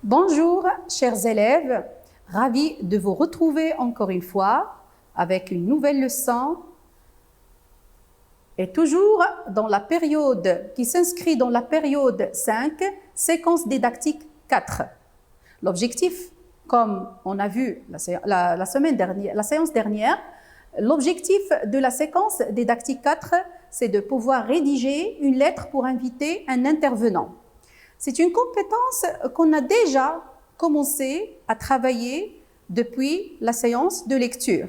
Bonjour, chers élèves, ravi de vous retrouver encore une fois avec une nouvelle leçon et toujours dans la période qui s'inscrit dans la période 5, séquence didactique 4. L'objectif, comme on a vu la séance dernière, l'objectif de la séquence didactique 4, c'est de pouvoir rédiger une lettre pour inviter un intervenant. C'est une compétence qu'on a déjà commencé à travailler depuis la séance de lecture.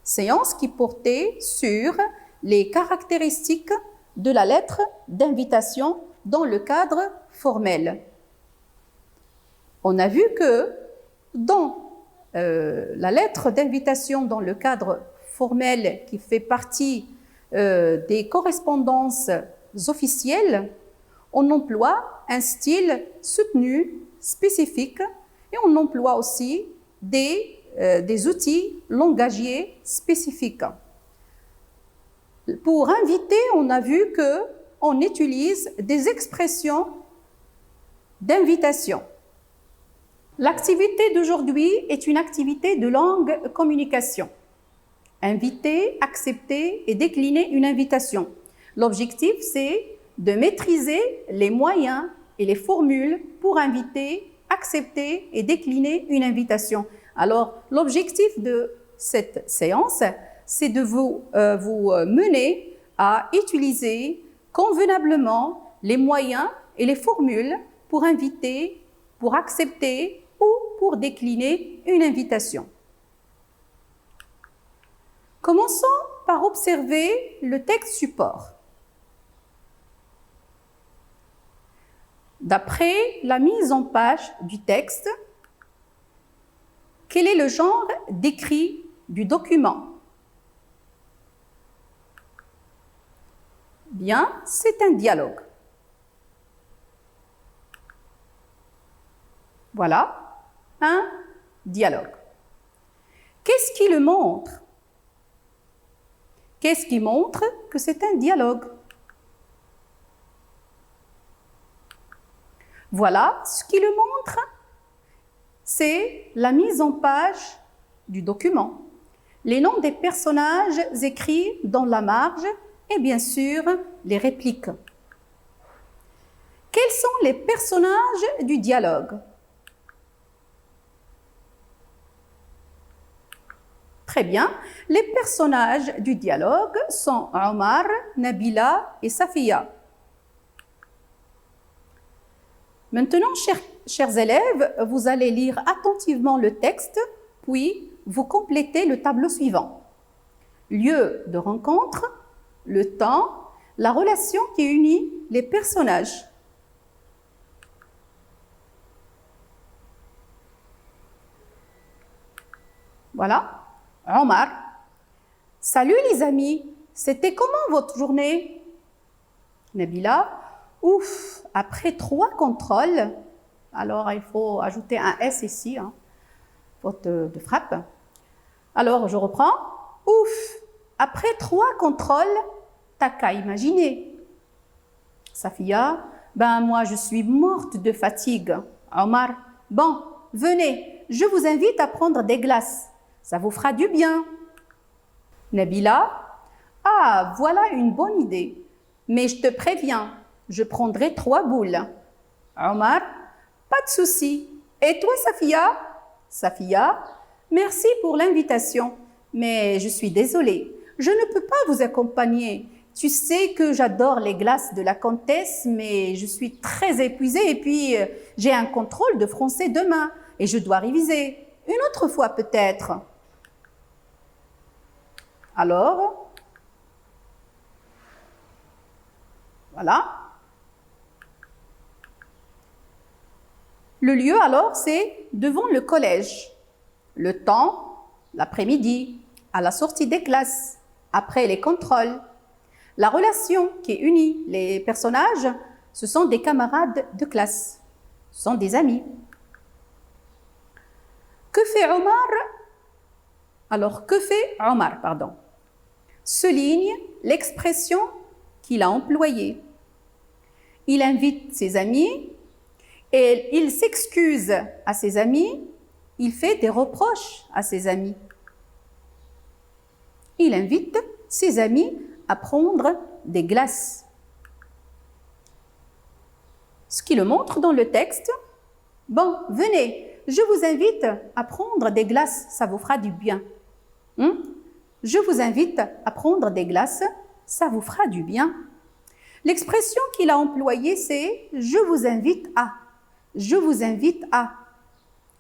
Séance qui portait sur les caractéristiques de la lettre d'invitation dans le cadre formel. On a vu que dans la lettre d'invitation dans le cadre formel qui fait partie des correspondances officielles, on emploie un style soutenu, spécifique, et on emploie aussi des outils langagiers spécifiques. Pour inviter, on a vu qu'on utilise des expressions d'invitation. L'activité d'aujourd'hui est une activité de longue communication. Inviter, accepter et décliner une invitation. L'objectif, c'est de maîtriser les moyens et les formules pour inviter, accepter et décliner une invitation. Alors, l'objectif de cette séance, c'est de vous mener à utiliser convenablement les moyens et les formules pour inviter, pour accepter ou pour décliner une invitation. Commençons par observer le texte support. D'après la mise en page du texte, quel est le genre d'écrit du document? Bien, c'est un dialogue. Voilà, un dialogue. Qu'est-ce qui le montre? Qu'est-ce qui montre que c'est un dialogue? Voilà, ce qui le montre, c'est la mise en page du document, les noms des personnages écrits dans la marge et bien sûr les répliques. Quels sont les personnages du dialogue? Très bien, les personnages du dialogue sont Omar, Nabila et Safia. Maintenant, chers élèves, vous allez lire attentivement le texte, puis vous complétez le tableau suivant. Lieu de rencontre, le temps, la relation qui unit les personnages. Voilà. Omar. Salut les amis, c'était comment votre journée? Nabila. Ouf, après 3 contrôles, alors il faut ajouter un S ici, faute de frappe. Alors, je reprends. Ouf, après 3 contrôles, t'as qu'à imaginer. Safia, ben moi je suis morte de fatigue. Omar, bon, venez, je vous invite à prendre des glaces. Ça vous fera du bien. Nabila, ah, voilà une bonne idée. Mais je te préviens, je prendrai 3 boules. Omar, pas de souci. Et toi, Safia? Safia, merci pour l'invitation, mais je suis désolée. Je ne peux pas vous accompagner. Tu sais que j'adore les glaces de la comtesse, mais je suis très épuisée et puis j'ai un contrôle de français demain et je dois réviser. Une autre fois peut-être. Alors, voilà. Le lieu alors, c'est devant le collège. Le temps, l'après-midi, à la sortie des classes, après les contrôles. La relation qui unit les personnages, ce sont des camarades de classe, ce sont des amis. Que fait Omar? Alors, que fait Omar, pardon? Souligne l'expression qu'il a employée. Il invite ses amis, Et il s'excuse à ses amis, il fait des reproches à ses amis. Il invite ses amis à prendre des glaces. Ce qui le montre dans le texte, bon, venez, je vous invite à prendre des glaces, ça vous fera du bien. Je vous invite à prendre des glaces, ça vous fera du bien. L'expression qu'il a employée, c'est « je vous invite à ». Je vous invite à.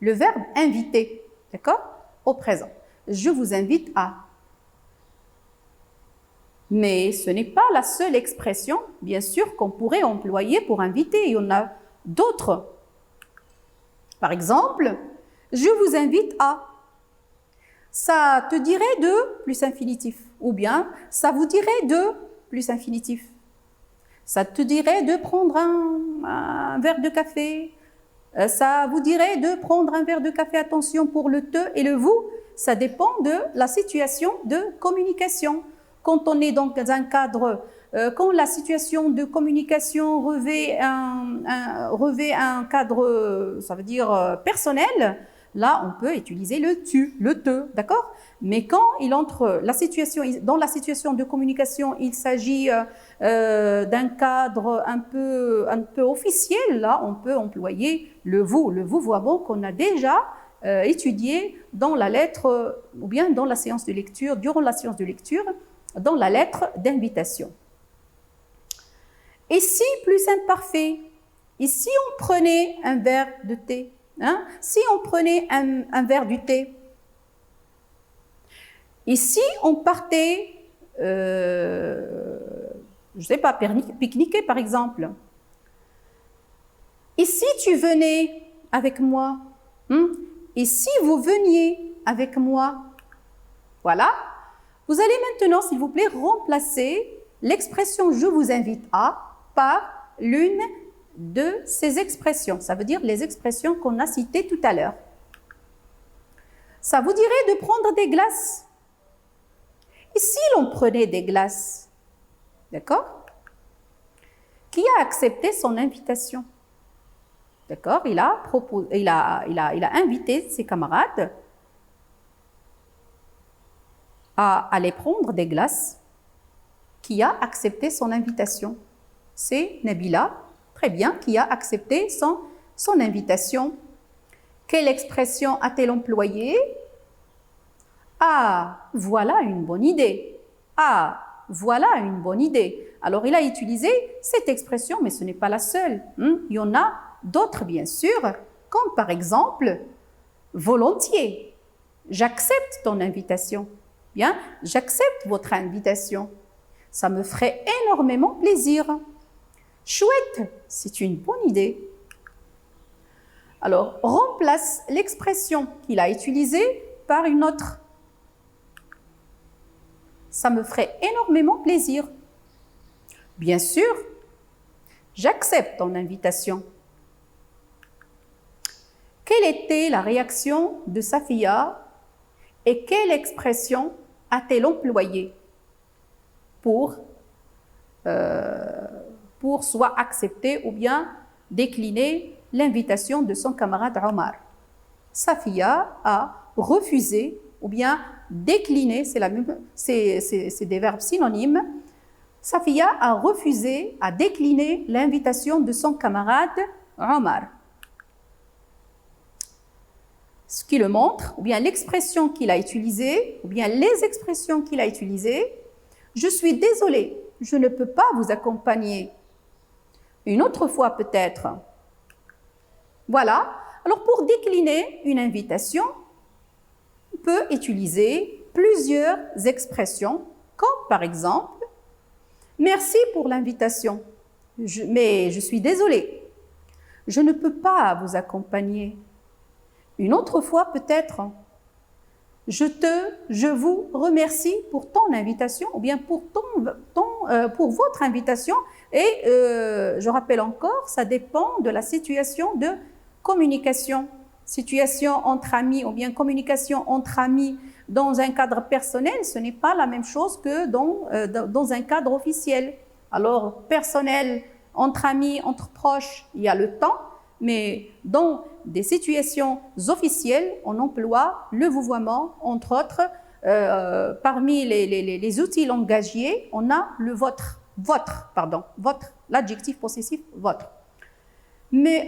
Le verbe « inviter », d'accord? Au présent. Je vous invite à. Mais ce n'est pas la seule expression, bien sûr, qu'on pourrait employer pour inviter. Il y en a d'autres. Par exemple, « je vous invite à ». Ça te dirait de plus infinitif. Ou bien, ça vous dirait de plus infinitif. Ça te dirait de prendre un verre de café. Ça vous dirait de prendre un verre de café. Attention pour le te et le vous. Ça dépend de la situation de communication. Quand on est dans un cadre, quand la situation de communication revêt un cadre, ça veut dire personnel, là, on peut utiliser le tu, le te, d'accord? Mais quand il entre dans la situation de communication, il s'agit d'un cadre un peu officiel, là, on peut employer le vouvoiement qu'on a déjà étudié dans la lettre, ou bien dans la séance de lecture, durant la séance de lecture, dans la lettre d'invitation. Et si plus imparfait, et si on prenait un verre de thé, si on prenait un verre du thé, et si on partait, je ne sais pas, pique-niquer par exemple, et si tu venais avec moi, et si vous veniez avec moi, voilà, vous allez maintenant, s'il vous plaît, remplacer l'expression « je vous invite à » par l'une de ces expressions. Ça veut dire les expressions qu'on a citées tout à l'heure. Ça vous dirait de prendre des glaces. Et si l'on prenait des glaces, d'accord? Qui a accepté son invitation? D'accord? Il a invité ses camarades à aller prendre des glaces. Qui a accepté son invitation? C'est Nabila, très bien, qui a accepté son invitation. Quelle expression a-t-elle employée? Ah, voilà une bonne idée. Ah, voilà une bonne idée. Alors, il a utilisé cette expression, mais ce n'est pas la seule. Il y en a d'autres, bien sûr, comme par exemple, volontiers. J'accepte ton invitation. Bien, j'accepte votre invitation. Ça me ferait énormément plaisir. Chouette, c'est une bonne idée. Alors, remplace l'expression qu'il a utilisée par une autre. Ça me ferait énormément plaisir. Bien sûr, j'accepte ton invitation. Quelle était la réaction de Safia et quelle expression a-t-elle employée pour soit accepter ou bien décliner l'invitation de son camarade Omar? Safia a refusé ou bien décliné, c'est des verbes synonymes. Safia a refusé, a décliné l'invitation de son camarade Omar. Ce qui le montre, ou bien l'expression qu'il a utilisée, ou bien les expressions qu'il a utilisées, je suis désolée, je ne peux pas vous accompagner. Une autre fois peut-être. Voilà. Alors pour décliner une invitation, on peut utiliser plusieurs expressions, comme par exemple, merci pour l'invitation, mais je suis désolée, je ne peux pas vous accompagner. Une autre fois peut-être, je vous remercie pour ton invitation ou bien pour votre invitation. Et je rappelle encore, ça dépend de la situation de communication. Situation entre amis ou bien communication entre amis dans un cadre personnel, ce n'est pas la même chose que dans un cadre officiel. Alors, personnel, entre amis, entre proches, il y a le temps. mais dans des situations officielles, on emploie le vouvoiement, entre autres. Parmi les outils langagiers, on a le votre, l'adjectif possessif votre. Mais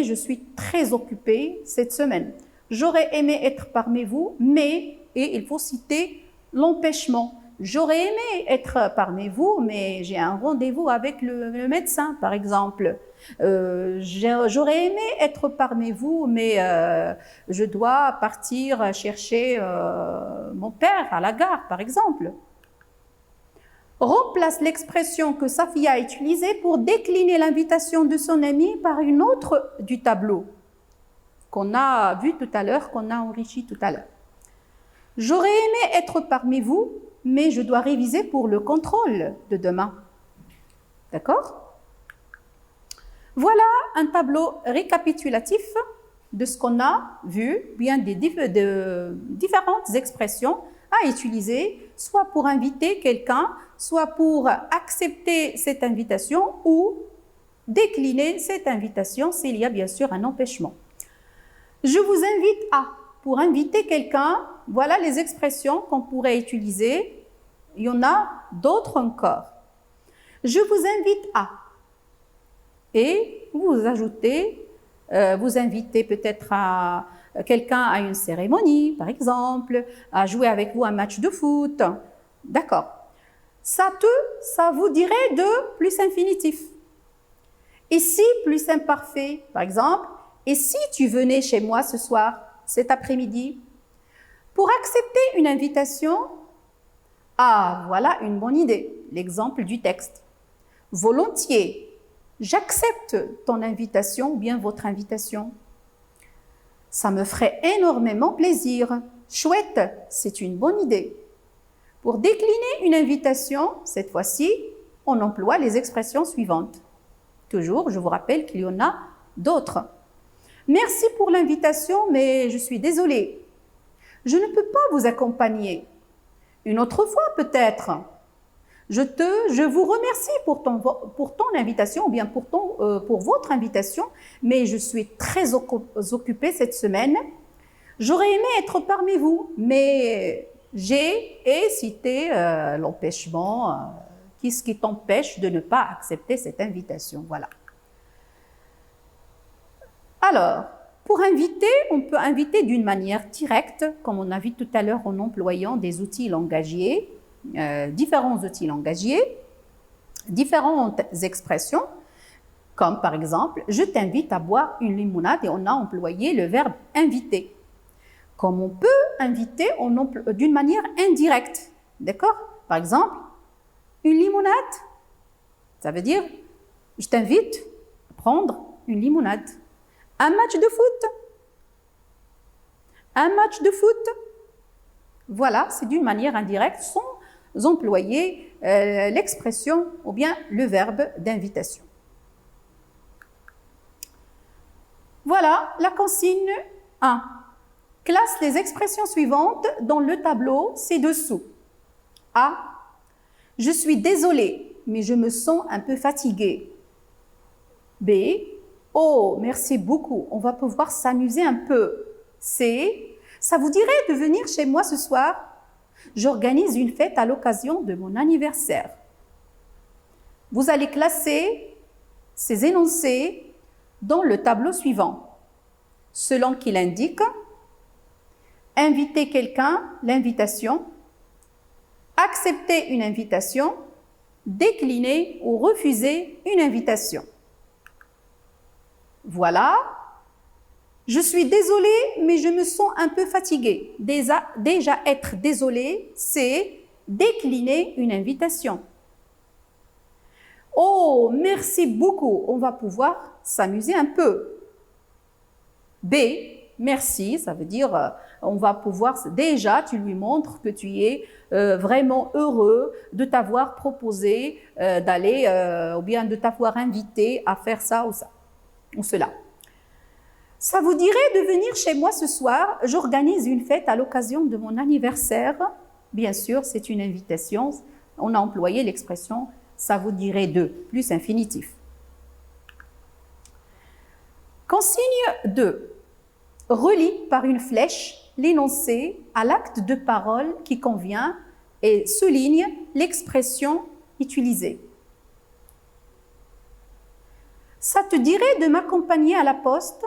je suis très occupée cette semaine. J'aurais aimé être parmi vous, mais, et il faut citer l'empêchement. J'aurais aimé être parmi vous, mais j'ai un rendez-vous avec le médecin, par exemple. J'aurais aimé être parmi vous, mais je dois partir chercher mon père à la gare, par exemple. Remplace l'expression que Safia a utilisée pour décliner l'invitation de son ami par une autre du tableau qu'on a vu tout à l'heure, qu'on a enrichi tout à l'heure. J'aurais aimé être parmi vous, mais je dois réviser pour le contrôle de demain. D'accord? Voilà un tableau récapitulatif de ce qu'on a vu, bien des différentes expressions à utiliser, soit pour inviter quelqu'un, soit pour accepter cette invitation ou décliner cette invitation s'il y a bien sûr un empêchement. Je vous invite à, pour inviter quelqu'un, voilà les expressions qu'on pourrait utiliser. Il y en a d'autres encore. Je vous invite à. Et vous ajoutez, vous invitez peut-être à quelqu'un à une cérémonie, par exemple, à jouer avec vous un match de foot. D'accord. Ça vous dirait de plus infinitif. Et si plus imparfait, par exemple, et si tu venais chez moi ce soir, cet après-midi, pour accepter une invitation, ah, voilà une bonne idée, l'exemple du texte. Volontiers, j'accepte ton invitation ou bien votre invitation. Ça me ferait énormément plaisir. Chouette, c'est une bonne idée. Pour décliner une invitation, cette fois-ci, on emploie les expressions suivantes. Toujours, je vous rappelle qu'il y en a d'autres. Merci pour l'invitation, mais je suis désolée. Je ne peux pas vous accompagner. Une autre fois peut-être. Je vous remercie pour ton invitation ou bien pour votre invitation, mais je suis très occupée cette semaine. J'aurais aimé être parmi vous, mais j'ai cité l'empêchement. Qu'est-ce qui t'empêche de ne pas accepter cette invitation? Voilà. Alors, pour inviter, on peut inviter d'une manière directe, comme on a vu tout à l'heure en employant des outils langagiers, différents outils langagiers, différentes expressions, comme par exemple, je t'invite à boire une limonade et on a employé le verbe inviter. Comme on peut inviter d'une manière indirecte, d'accord? Par exemple, une limonade, ça veut dire, je t'invite à prendre une limonade. Un match de foot. Un match de foot. Voilà, c'est d'une manière indirecte sans employer l'expression ou bien le verbe d'invitation. Voilà la consigne 1. Classe les expressions suivantes dans le tableau ci-dessous. A. Je suis désolée, mais je me sens un peu fatiguée. B. Oh, merci beaucoup, on va pouvoir s'amuser un peu. C. Ça vous dirait de venir chez moi ce soir? J'organise une fête à l'occasion de mon anniversaire. Vous allez classer ces énoncés dans le tableau suivant. Selon qu'il indique, inviter quelqu'un, l'invitation, accepter une invitation, décliner ou refuser une invitation. Voilà. Je suis désolée, mais je me sens un peu fatiguée. Déjà être désolée, c'est décliner une invitation. Oh, merci beaucoup, on va pouvoir s'amuser un peu. B, merci, ça veut dire on va pouvoir, déjà tu lui montres que tu es vraiment heureux de t'avoir proposé d'aller ou bien de t'avoir invité à faire ça ou ça ou cela. Ça vous dirait de venir chez moi ce soir? J'organise une fête à l'occasion de mon anniversaire. Bien sûr, c'est une invitation. On a employé l'expression « ça vous dirait de » plus infinitif. Consigne 2. Relie par une flèche l'énoncé à l'acte de parole qui convient et souligne l'expression utilisée. Ça te dirait de m'accompagner à la poste?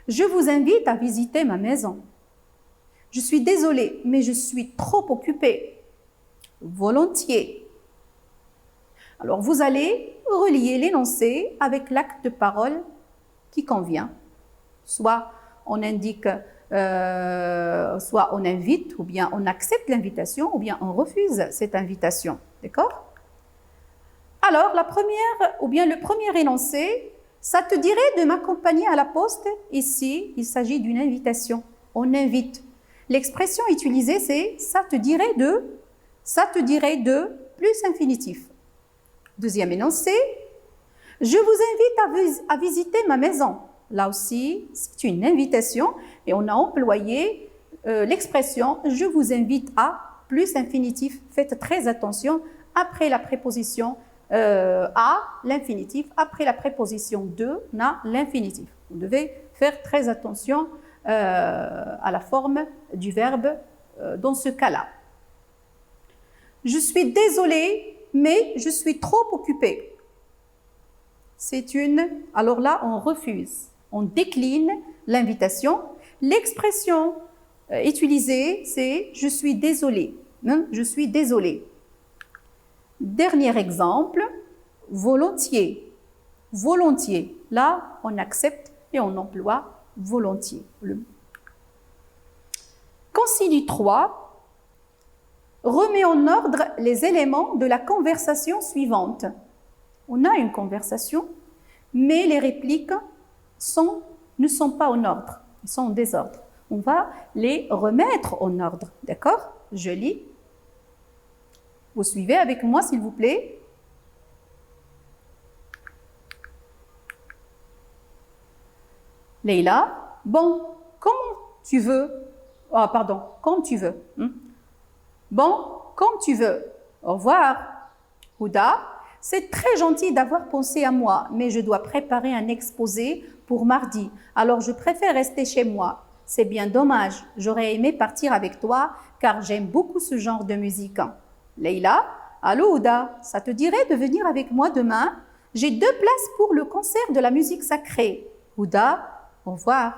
Je vous invite à visiter ma maison. Je suis désolée, mais je suis trop occupée. Volontiers. Alors, vous allez relier l'énoncé avec l'acte de parole qui convient. Soit on indique, soit on invite, ou bien on accepte l'invitation, ou bien on refuse cette invitation. D'accord? Alors, la première, ou bien le premier énoncé, ça te dirait de m'accompagner à la poste? Ici, il s'agit d'une invitation. On invite. L'expression utilisée, c'est ça te dirait de plus infinitif. Deuxième énoncé, je vous invite à visiter ma maison. Là aussi, c'est une invitation et on a employé l'expression je vous invite à plus infinitif. Faites très attention après la préposition à l'infinitif, après la préposition de, on a l'infinitif. Vous devez faire très attention à la forme du verbe dans ce cas-là. Je suis désolée, mais je suis trop occupée. C'est une... Alors là, on refuse. On décline l'invitation. L'expression utilisée, c'est « je suis désolée ». Je suis désolée. Dernier exemple, volontiers. Volontiers. Là, on accepte et on emploie volontiers. Consigne 3. Remets en ordre les éléments de la conversation suivante. On a une conversation, mais les répliques ne sont pas en ordre, ils sont en désordre. On va les remettre en ordre, d'accord? Je lis. Vous suivez avec moi, s'il vous plaît? Leïla, bon, comment tu veux? Ah, pardon, comme tu veux. Bon, comme tu veux. Au revoir. Houda, c'est très gentil d'avoir pensé à moi, mais je dois préparer un exposé pour mardi. Alors, je préfère rester chez moi. C'est bien dommage. J'aurais aimé partir avec toi, car j'aime beaucoup ce genre de musique. Leïla, allô Houda, ça te dirait de venir avec moi demain? J'ai 2 places pour le concert de la musique sacrée. Houda, au revoir.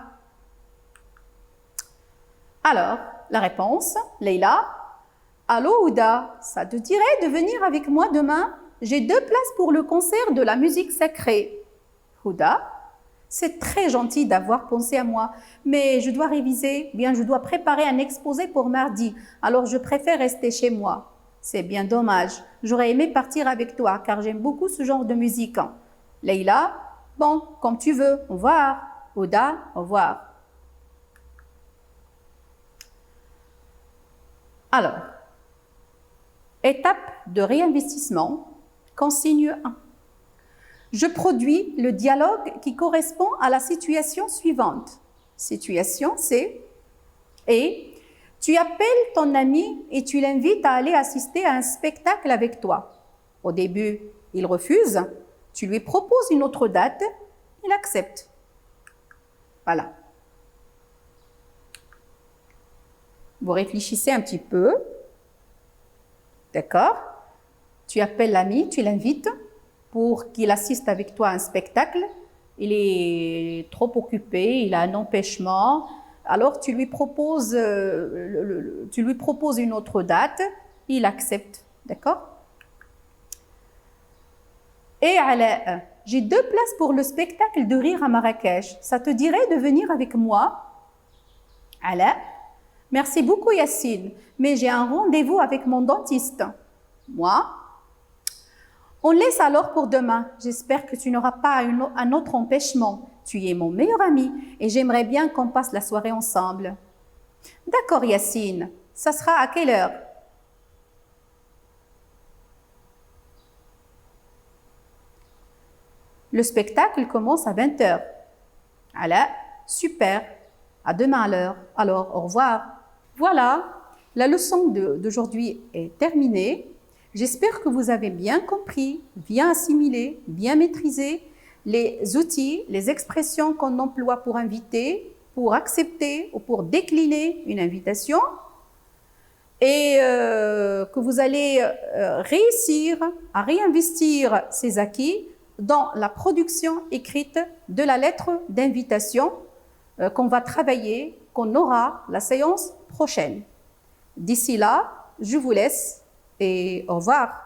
Alors, la réponse, Leïla, allô Houda, ça te dirait de venir avec moi demain? J'ai 2 places pour le concert de la musique sacrée. Houda, c'est très gentil d'avoir pensé à moi, mais je dois réviser, bien je dois préparer un exposé pour mardi, alors je préfère rester chez moi. C'est bien dommage, j'aurais aimé partir avec toi, car j'aime beaucoup ce genre de musique. Leïla, bon, comme tu veux, au revoir. Houda, au revoir. Alors, étape de réinvestissement, consigne 1. Je produis le dialogue qui correspond à la situation suivante. Situation, c'est « Et tu appelles ton ami et tu l'invites à aller assister à un spectacle avec toi. Au début, il refuse. Tu lui proposes une autre date, il accepte. » Voilà. Vous réfléchissez un petit peu. D'accord? Tu appelles l'ami, tu l'invites pour qu'il assiste avec toi à un spectacle. Il est trop occupé, il a un empêchement. Alors, tu lui proposes une autre date, il accepte. D'accord? Et Ala, j'ai 2 places pour le spectacle de rire à Marrakech. Ça te dirait de venir avec moi? Ala, merci beaucoup Yassine, mais j'ai un rendez-vous avec mon dentiste. Moi? On laisse alors pour demain. J'espère que tu n'auras pas un autre empêchement. Tu es mon meilleur ami et j'aimerais bien qu'on passe la soirée ensemble. D'accord Yassine, ça sera à quelle heure? Le spectacle commence à 20h. Alors, super. À demain à l'heure. Alors, au revoir. Voilà, la leçon d'aujourd'hui est terminée. J'espère que vous avez bien compris, bien assimilé, bien maîtrisé. les outils, les expressions qu'on emploie pour inviter, pour accepter ou pour décliner une invitation, et que vous allez réussir à réinvestir ces acquis dans la production écrite de la lettre d'invitation qu'on va travailler, qu'on aura la séance prochaine. D'ici là, je vous laisse et au revoir.